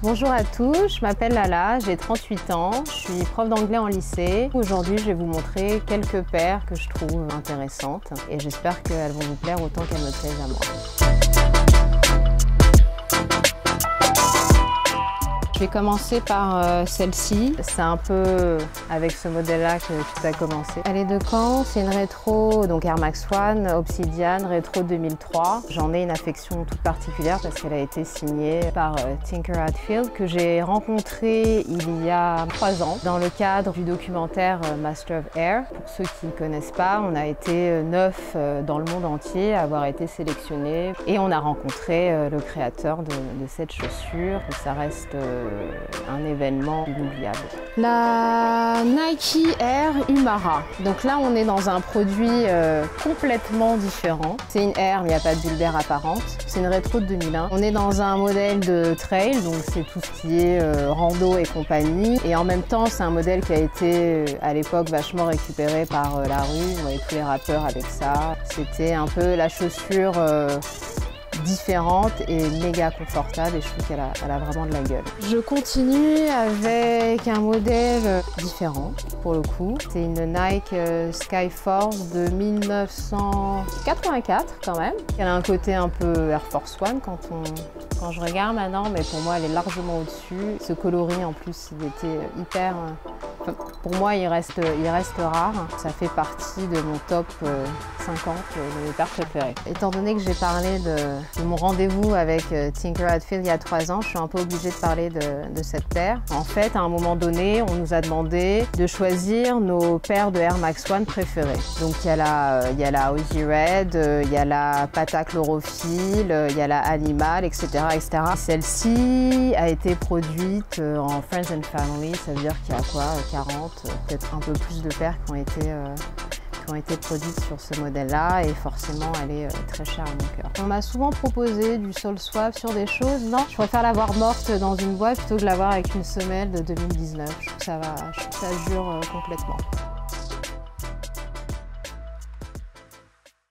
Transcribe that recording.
Bonjour à tous, je m'appelle Lala, j'ai 38 ans, je suis prof d'anglais en lycée. Aujourd'hui, je vais vous montrer quelques paires que je trouve intéressantes et j'espère qu'elles vont vous plaire autant qu'elles me plaisent à moi. Je vais commencer par celle-ci. C'est un peu avec ce modèle-là que tout a commencé. Elle est de quand? C'est une rétro, donc Air Max One, Obsidian, rétro 2003. J'en ai une affection toute particulière parce qu'elle a été signée par Tinker Hatfield, que j'ai rencontré il y a 3 ans dans le cadre du documentaire Master of Air. Pour ceux qui ne connaissent pas, on a été 9 dans le monde entier à avoir été sélectionnés et on a rencontré le créateur de cette chaussure. Et ça reste un événement inoubliable. La Nike Air Umara. Donc là, on est dans un produit complètement différent. C'est une Air, mais il n'y a pas de bulle d'air apparente. C'est une rétro de 2001. On est dans un modèle de trail, donc c'est tout ce qui est rando et compagnie. Et en même temps, c'est un modèle qui a été à l'époque vachement récupéré par la rue. On voyait tous les rappeurs avec ça. C'était un peu la chaussure différente et méga confortable et je trouve qu'elle a vraiment de la gueule. Je continue avec un modèle différent pour le coup. C'est une Nike Skyforce de 1984 quand même. Elle a un côté un peu Air Force One quand je regarde maintenant, mais pour moi elle est largement au-dessus. Ce coloris en plus il était hyper... pour moi il reste rare. Ça fait partie de mon top 50 de mes paires préférées. Étant donné que j'ai parlé de mon rendez-vous avec Tinker Hatfield il y a 3 ans, je suis un peu obligée de parler de cette paire. En fait, à un moment donné, on nous a demandé de choisir nos paires de Air Max One préférées. Donc il y a la Aussie Red, il y a la Pata Chlorophylle, il y a la Animal, etc. etc. Celle-ci a été produite en Friends and Family, ça veut dire qu'il y a quoi, 40, peut-être un peu plus de paires qui ont été produites sur ce modèle-là et forcément elle est très chère à mon cœur. On m'a souvent proposé du sole swap sur des choses. Non, je préfère l'avoir morte dans une boîte plutôt que l'avoir avec une semelle de 2019. Je trouve que ça jure complètement.